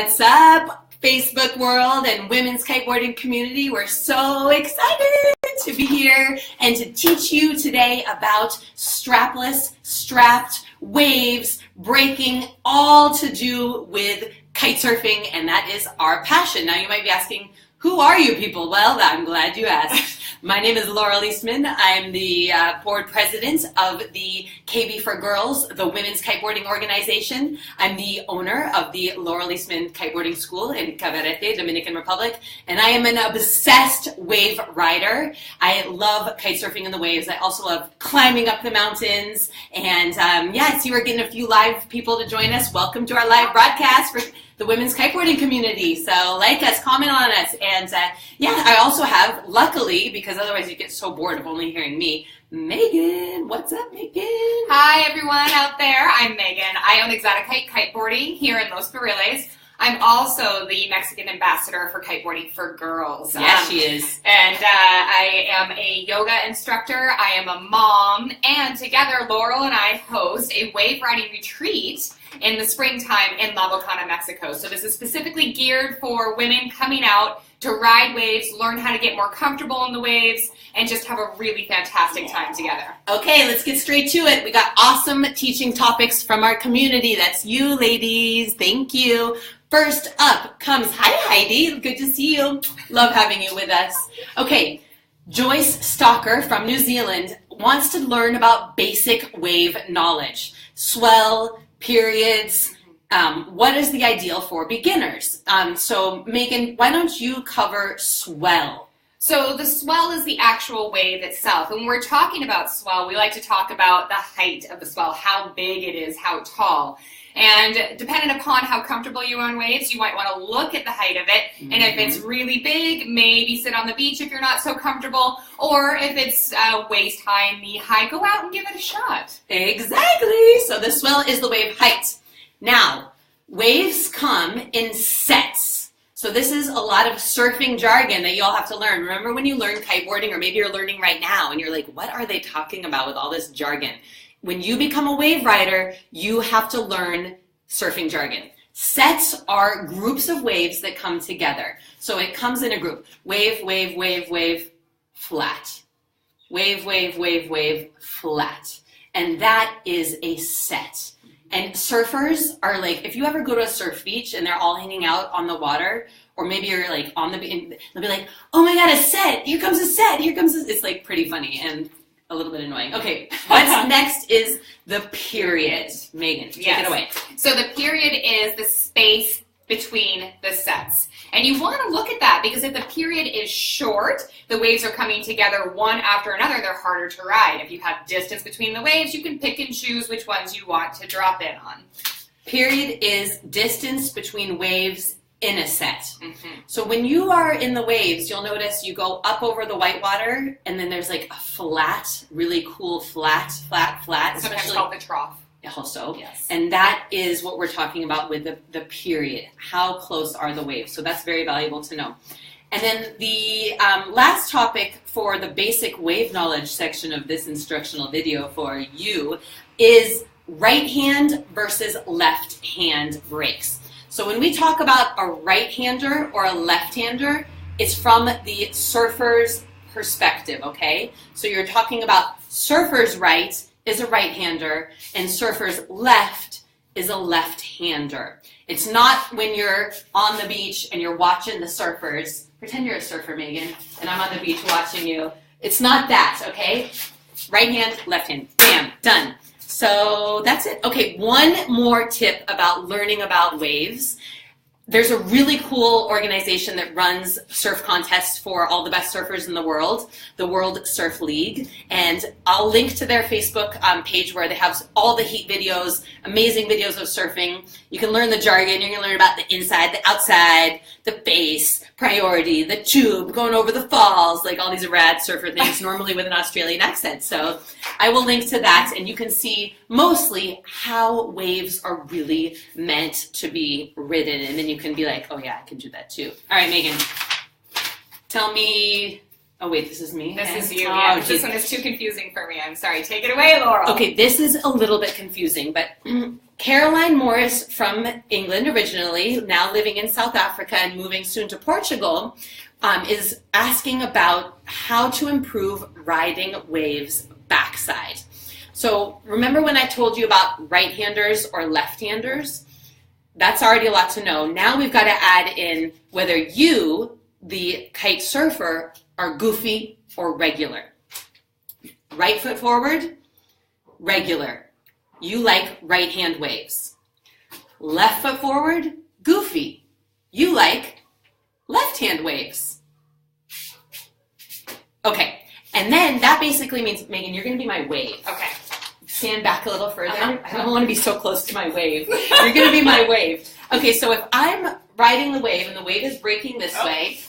What's up, Facebook world and women's kiteboarding community? We're so excited to be here and to teach you today about strapless, strapped waves, breaking, all to do with kite surfing, and that is our passion. Now you might be asking, who are you people? Well, I'm glad you asked. My name is Laurel Eastman. I'm the board president of the KB for Girls, the women's kiteboarding organization. I'm the owner of the Laurel Eastman Kiteboarding School in Cabarete, Dominican Republic, and I am an obsessed wave rider. I love kite surfing in the waves. I also love climbing up the mountains, and I see we're getting a few live people to join us. Welcome to our live broadcast for the women's kiteboarding community. So like us, comment on us, and I also have, luckily, because otherwise you get so bored of only hearing me, Megan. What's up, Megan? Hi everyone out there, I'm Megan. I own Exotic Kiteboarding here in Los Barriles. I'm also the Mexican ambassador for Kiteboarding for Girls. Yes, she is. And I am a yoga instructor, I am a mom, and together Laurel and I host a wave riding retreat in the springtime in La Bocana, Mexico. So this is specifically geared for women coming out to ride waves, learn how to get more comfortable in the waves, and just have a really fantastic time together. Okay, let's get straight to it. We got awesome teaching topics from our community. That's you, ladies. Thank you. First up comes, hi Heidi, good to see you. Love having you with us. Okay, Joyce Stalker from New Zealand wants to learn about basic wave knowledge. Swell, periods, what is the ideal for beginners? So Megan, why don't you cover swell? So the swell is the actual wave itself. And when we're talking about swell, we like to talk about the height of the swell, how big it is, how tall. And depending upon how comfortable you are on waves, you might want to look at the height of it. Mm-hmm. And if it's really big, maybe sit on the beach if you're not so comfortable. Or if it's waist high and knee high, go out and give it a shot. Exactly. So the swell is the wave height. Now, waves come in sets. So this is a lot of surfing jargon that you all have to learn. Remember when you learned kiteboarding, or maybe you're learning right now and you're like, what are they talking about with all this jargon? When you become a wave rider, you have to learn surfing jargon. Sets are groups of waves that come together. So it comes in a group. Wave, wave, wave, wave, flat. Wave, wave, wave, wave, flat. And that is a set. And surfers are like, if you ever go to a surf beach and they're all hanging out on the water, or maybe you're like on the beach, they'll be like, oh my God, a set. Here comes a set. Here comes a... It's like pretty funny and a little bit annoying. Okay, what's next is the period. Megan, take it away. So the period is the space between the sets. And you want to look at that because if the period is short, the waves are coming together one after another, they're harder to ride. If you have distance between the waves, you can pick and choose which ones you want to drop in on. Period is distance between waves in a set. Mm-hmm. So when you are in the waves, you'll notice you go up over the whitewater, and then there's like a flat, really cool flat. Sometimes called the trough. Also, yes. And that is what we're talking about with the period. How close are the waves? So that's very valuable to know. And then the last topic for the basic wave knowledge section of this instructional video for you is right hand versus left hand breaks. So when we talk about a right-hander or a left-hander, it's from the surfer's perspective, okay? So you're talking about surfer's right is a right-hander and surfer's left is a left-hander. It's not when you're on the beach and you're watching the surfers. Pretend you're a surfer, Megan, and I'm on the beach watching you. It's not that, okay? Right hand, left hand, bam, done. So that's it. Okay, one more tip about learning about waves. There's a really cool organization that runs surf contests for all the best surfers in the world, the World Surf League. And I'll link to their Facebook page where they have all the heat videos, amazing videos of surfing. You can learn the jargon. You're going to learn about the inside, the outside, the base, priority, the tube, going over the falls, like all these rad surfer things, normally with an Australian accent. So I will link to that, and you can see mostly how waves are really meant to be ridden. And then you can be like, oh yeah, I can do that too. All right, Megan, tell me, oh wait, this is me? This is you, yeah. This one is too confusing for me. I'm sorry. Take it away, Laurel. Okay, this is a little bit confusing, but Caroline Morris from England originally, now living in South Africa and moving soon to Portugal, is asking about how to improve riding waves backside. So remember when I told you about right-handers or left-handers? That's already a lot to know. Now we've got to add in whether you, the kite surfer, are goofy or regular. Right foot forward, regular. You like right-hand waves. Left foot forward, goofy. You like left-hand waves. Okay, and then that basically means, Megan, you're going to be my wave. Okay. Stand back a little further. I don't want to be so close to my wave. You're going to be my wave. Okay, so if I'm riding the wave and the wave is breaking this way,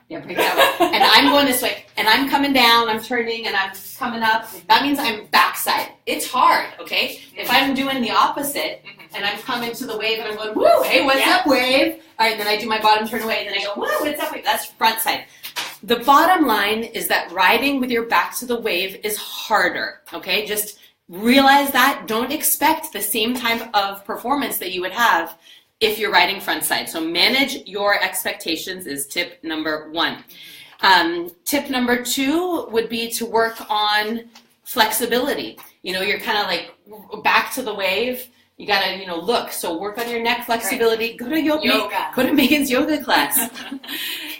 yeah, break that way, and I'm going this way, and I'm coming down, I'm turning, and I'm coming up, that means I'm backside. It's hard, okay? If I'm doing the opposite, and I'm coming to the wave, and I'm going, woo, hey, what's up, wave? All right, and then I do my bottom turn away, and then I go, woo, what's up, wave? That's front side. The bottom line is that riding with your back to the wave is harder, okay? Just realize that. Don't expect the same type of performance that you would have if you're riding front side. So manage your expectations is tip number 1. Tip number 2 would be to work on flexibility. You know, you're kind of like back to the wave. You got to, look. So work on your neck flexibility. Right. Go to yoga. Go to Megan's yoga class.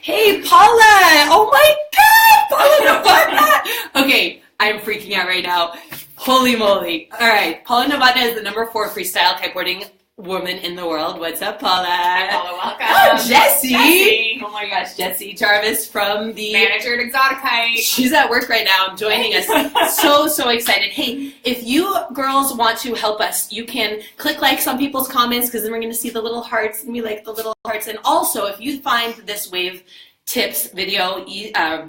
Hey, Paula. Oh, my God. Paula Novotna. Okay, I'm freaking out right now. Holy moly. All right. Paula Novotna is the number 4 freestyle kiteboarding woman in the world. What's up, Paula? Hi, Paula. Welcome. Oh, Jessie. Jessie. Oh, my gosh. Jessie Jarvis from the... Manager at Exoticite. She's at work right now joining us. So excited. Hey, if you girls want to help us, you can click likes on people's comments because then we're going to see the little hearts and we like the little hearts. And also, if you find this wave tips video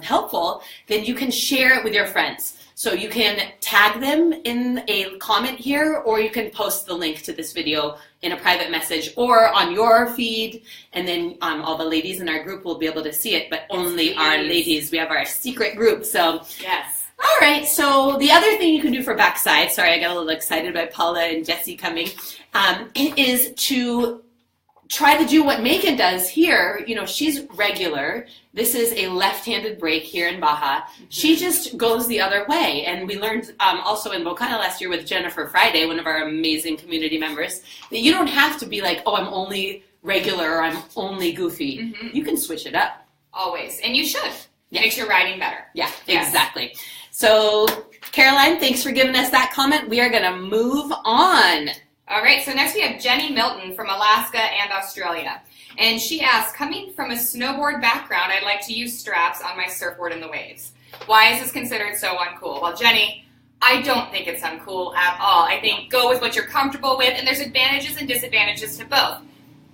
helpful, then you can share it with your friends. So you can tag them in a comment here, or you can post the link to this video in a private message or on your feed, and then all the ladies in our group will be able to see it, but only our ladies. We have our secret group, so. Yes. All right, so the other thing you can do for backside, sorry, I got a little excited by Paula and Jessie coming, is to try to do what Megan does here. She's regular. This is a left-handed break here in Baja. She just goes the other way. And we learned also in Bocana last year with Jennifer Friday, one of our amazing community members, that you don't have to be like, oh, I'm only regular or I'm only goofy. Mm-hmm. You can switch it up. Always. And you should. Yeah. Makes your riding better. Yeah, yes. Exactly. So, Caroline, thanks for giving us that comment. We are going to move on. All right, so next we have Jenny Milton from Alaska and Australia. And she asks, coming from a snowboard background, I'd like to use straps on my surfboard in the waves. Why is this considered so uncool? Well, Jenny, I don't think it's uncool at all. I think go with what you're comfortable with, and there's advantages and disadvantages to both.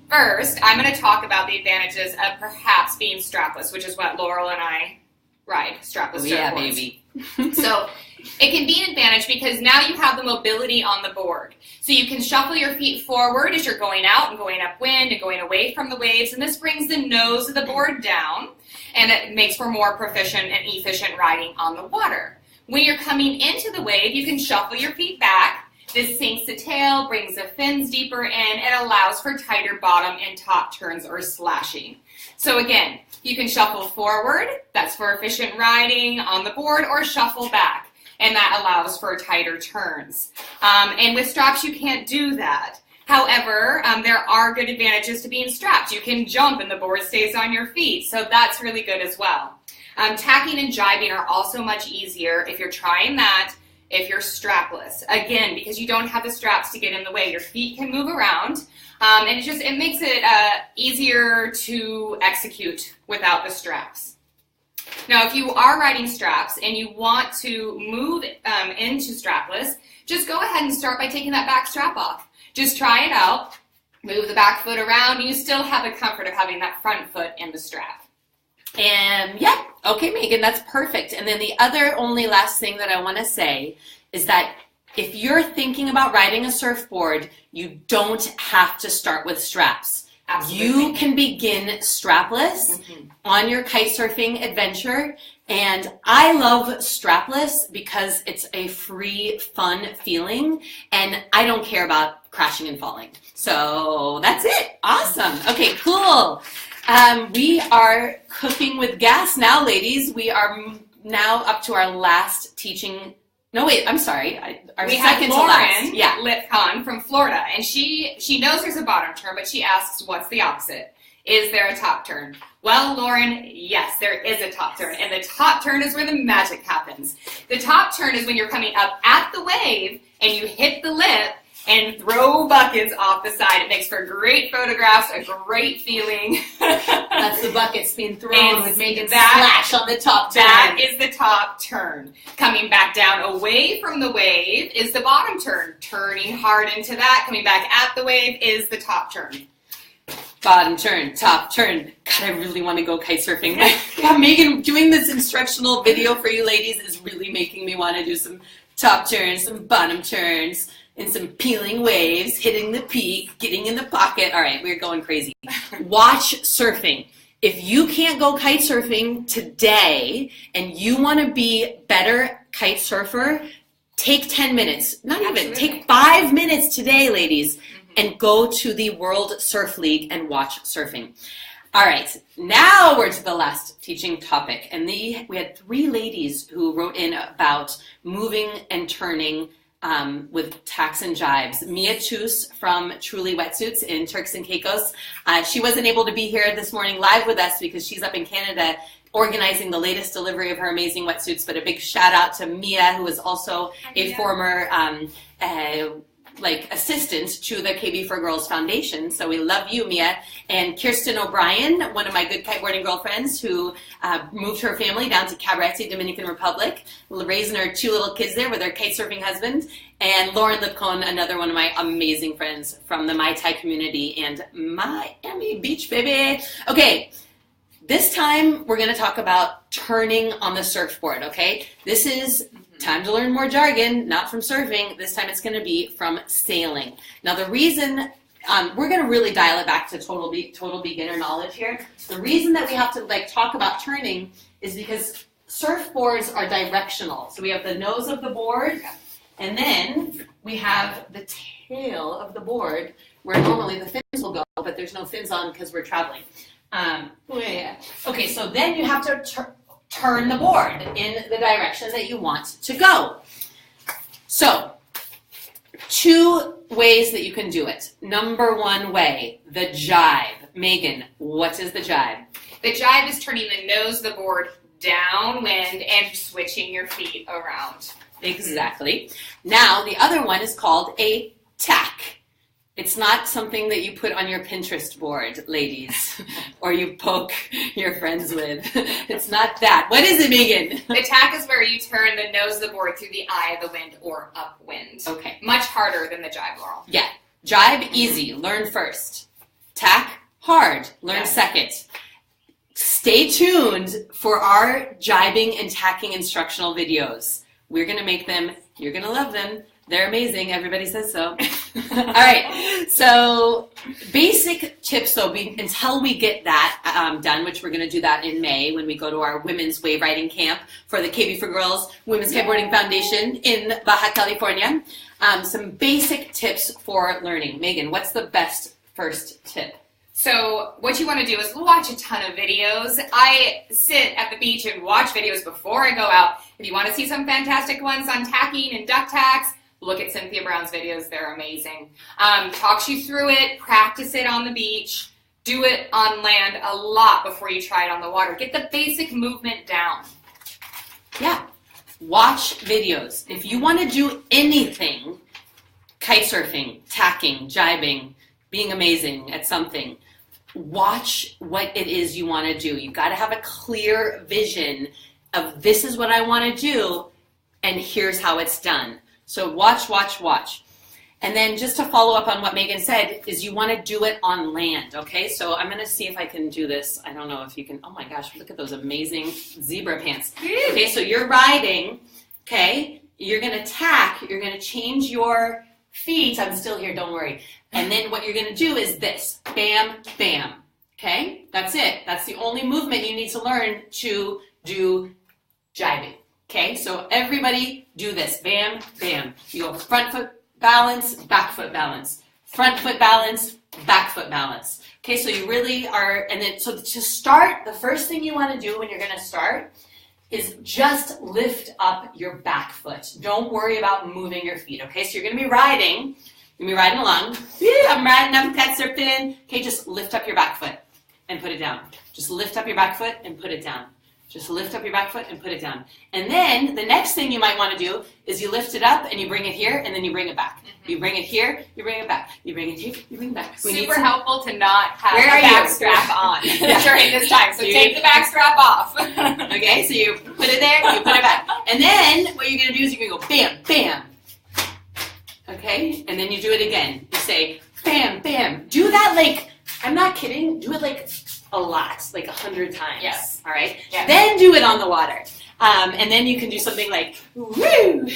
First, I'm going to talk about the advantages of perhaps being strapless, which is what Laurel and I ride, strapless surfboards. Yeah, baby. So it can be an advantage because now you have the mobility on the board. So you can shuffle your feet forward as you're going out and going upwind and going away from the waves, and this brings the nose of the board down, and it makes for more proficient and efficient riding on the water. When you're coming into the wave, you can shuffle your feet back. This sinks the tail, brings the fins deeper in, and allows for tighter bottom and top turns or slashing. So again, you can shuffle forward, that's for efficient riding on the board, or shuffle back, and that allows for tighter turns. And with straps, you can't do that. However, there are good advantages to being strapped. You can jump and the board stays on your feet, so that's really good as well. Tacking and jibing are also much easier if you're trying that, if you're strapless. Again, because you don't have the straps to get in the way, your feet can move around, and it makes it easier to execute without the straps. Now, if you are riding straps and you want to move into strapless, just go ahead and start by taking that back strap off. Just try it out, move the back foot around, and you still have the comfort of having that front foot in the strap. And yeah, okay, Megan, that's perfect. And then the only last thing that I want to say is that if you're thinking about riding a surfboard, you don't have to start with straps. Absolutely. You can begin strapless on your kite surfing adventure. And I love strapless because it's a free, fun feeling. And I don't care about crashing and falling. So that's it. Awesome. Okay, cool. We are cooking with gas now, ladies. We are now up to our last teaching. No, wait, I'm sorry. Our we second have Lauren to last. Yeah. Lipcon from Florida, and she knows there's a bottom turn, but she asks, what's the opposite? Is there a top turn? Well, Lauren, yes, there is a top turn, and the top turn is where the magic happens. The top turn is when you're coming up at the wave, and you hit the lip, and throw buckets off the side. It makes for great photographs, a great feeling. That's the buckets being thrown with Megan that, splash on the top turn. That is the top turn. Coming back down away from the wave is the bottom turn. Turning hard into that, coming back at the wave is the top turn. Bottom turn, top turn. God, I really want to go kite surfing. Yeah, Megan, doing this instructional video for you ladies is really making me want to do some top turns, some bottom turns, and some peeling waves, hitting the peak, getting in the pocket. All right, we're going crazy. Watch surfing. If you can't go kite surfing today and you want to be better kite surfer, take 10 minutes. Not even. Take 5 minutes today, ladies, and go to the World Surf League and watch surfing. All right, now we're to the last teaching topic. And we had 3 ladies who wrote in about moving and turning with tacks and jibes. Mia Toos from Truly Wetsuits in Turks and Caicos. She wasn't able to be here this morning live with us because she's up in Canada organizing the latest delivery of her amazing wetsuits, but a big shout out to Mia, who is also a former assistant to the KB for Girls Foundation. So we love you, Mia. And Kirsten O'Brien, one of my good kiteboarding girlfriends, who moved her family down to Cabarete, Dominican Republic, raising her 2 little kids there with her kite surfing husband. And Lauren Lipcon, another one of my amazing friends from the Mai Tai community and Miami Beach, baby. Okay, this time we're going to talk about turning on the surfboard, okay? This is time to learn more jargon, not from surfing. This time it's going to be from sailing. Now the reason, we're going to really dial it back to total beginner knowledge here. The reason that we have to talk about turning is because surfboards are directional. So we have the nose of the board, and then we have the tail of the board where normally the fins will go, but there's no fins on because we're traveling. Okay, so then you have to turn the board in the direction that you want to go. So, 2 ways that you can do it. Number 1 way, the jibe. Megan, what is the jibe? The jibe is turning the nose of the board downwind and switching your feet around. Exactly. Now, the other one is called a tack. It's not something that you put on your Pinterest board, ladies, or you poke your friends with. It's not that. What is it, Megan? The tack is where you turn the nose of the board through the eye of the wind or upwind. Okay. Much harder than the jibe, Laurel. Yeah. Jibe, easy. Learn first. Tack, hard. Learn second. Stay tuned for our jibing and tacking instructional videos. We're going to make them. You're going to love them. They're amazing. Everybody says so. All right. So basic tips, though, until we get that done, which we're going to do that in May when we go to our women's wave riding camp for the KB for Girls Women's Kiteboarding Foundation in Baja California. Some basic tips for learning. Megan, what's the best first tip? So what you want to do is watch a ton of videos. I sit at the beach and watch videos before I go out. If you want to see some fantastic ones on tacking and duck tacks, look at Cynthia Brown's videos. They're amazing. Talks you through it. Practice it on the beach. Do it on land a lot before you try it on the water. Get the basic movement down. Yeah. Watch videos. If you want to do anything, kite surfing, tacking, jibing, being amazing at something, watch what it is you want to do. You've got to have a clear vision of this is what I want to do, and here's how it's done. So watch, watch, watch. And then just to follow up on what Megan said is you want to do it on land, okay? So I'm going to see if I can do this. I don't know if you can. Oh my gosh, look at those amazing zebra pants. Okay, so you're riding, okay? You're going to tack. You're going to change your feet. I'm still here, don't worry. And then what you're going to do is this. Bam, bam. Okay? That's it. That's the only movement you need to learn to do jibing. Okay? So everybody do this. Bam, bam. You go front foot balance, back foot balance. front foot balance, back foot balance. Okay, so you really are, and then, so to start, the first thing you want to do when you're going to start is just lift up your back foot. Don't worry about moving your feet, okay? So you're going to be riding along. I'm riding, I'm kite surfing. Okay, just lift up your back foot and put it down. Just lift up your back foot and put it down. Just lift up your back foot and put it down. And then the next thing you might want to do is you lift it up and you bring it here and then you bring it back. You bring it here, you bring it back. You bring it here, you bring it back. Super helpful to not have a back strap on during this time. So take the back strap off. Okay, so you put it there, you put it back. And then what you're going to do is you're going to go bam, bam. Okay, and then you do it again. You say bam, bam. Do that like, I'm not kidding, do it like a lot, like 100 times. Yes. All right? Yes. Then do it on the water. And then you can do something like, woo, woo.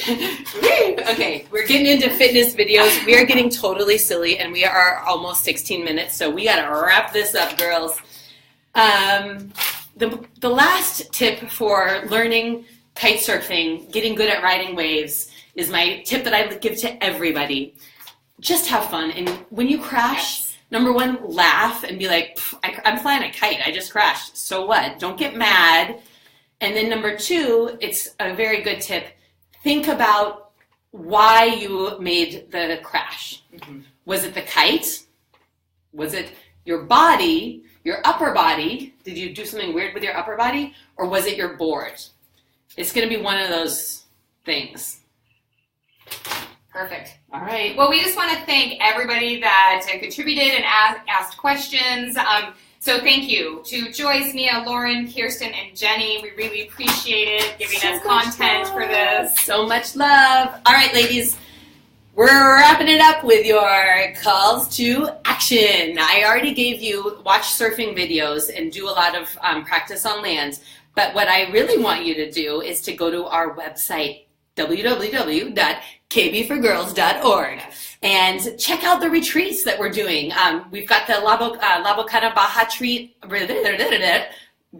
Okay, we're getting into fitness videos. We are getting totally silly, and we are almost 16 minutes, so we got to wrap this up, girls. The last tip for learning kite surfing, getting good at riding waves, is my tip that I give to everybody. Just have fun, and when you crash, number one, laugh and be like, I'm flying a kite, I just crashed, so what? Don't get mad. And then number two, it's a very good tip, think about why you made the crash. Mm-hmm. Was it the kite? Was it your body, your upper body? Did you do something weird with your upper body? Or was it your board? It's going to be one of those things. Perfect. All right. Well, we just want to thank everybody that contributed and asked questions. So thank you to Joyce, Mia, Lauren, Kirsten, and Jenny. We really appreciate it, giving us content for this. So much love. All right, ladies. We're wrapping it up with your calls to action. I already gave you watch surfing videos and do a lot of practice on land. But what I really want you to do is to go to our website, www.kbforgirls.org, and check out the retreats that we're doing. We've got the La Bocana Baja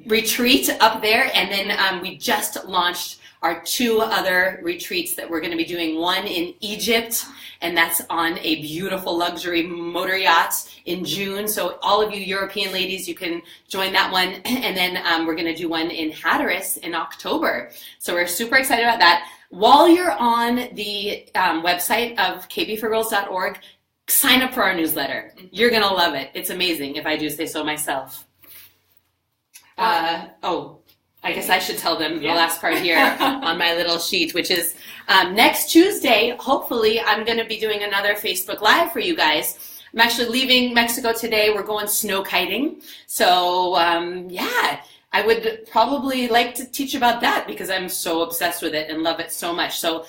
retreat up there, and then we just launched our 2 other retreats that we're going to be doing. One in Egypt, and that's on a beautiful luxury motor yacht in June. So all of you European ladies, you can join that one. And then we're going to do one in Hatteras in October. So we're super excited about that. While you're on the website of kbforgirls.org, sign up for our newsletter. You're going to love it. It's amazing, if I do say so myself. I guess I should tell them the last part here on my little sheet, which is next Tuesday, hopefully, I'm going to be doing another Facebook Live for you guys. I'm actually leaving Mexico today. We're going snow kiting. So, I would probably like to teach about that because I'm so obsessed with it and love it so much. So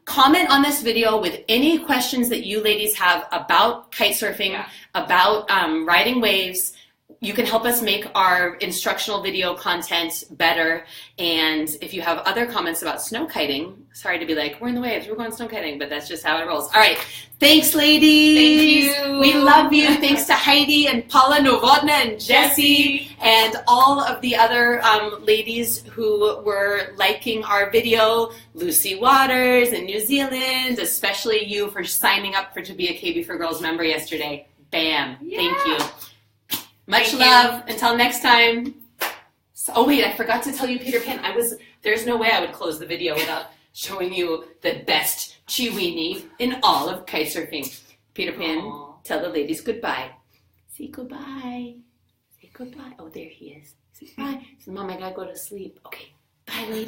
comment on this video with any questions that you ladies have about kite surfing, about riding waves. You can help us make our instructional video content better. And if you have other comments about snow kiting, sorry to be like, we're in the waves, we're going snow kiting, but that's just how it rolls. All right. Thanks, ladies. Thank you. We love you. Thanks to Heidi and Paula Novotna and Jessie and all of the other ladies who were liking our video. Lucy Waters in New Zealand, especially you for signing up to be a KB for Girls member yesterday. Bam. Yeah. Thank you. Much love. Until next time. Oh wait, I forgot to tell you, Peter Pan. There's no way I would close the video without showing you the best chiweenie in all of kite surfing. Peter Pan, tell the ladies goodbye. Say goodbye. Say goodbye. Oh, there he is. Say bye. Say, Mom, I gotta go to sleep. Okay. Bye, ladies.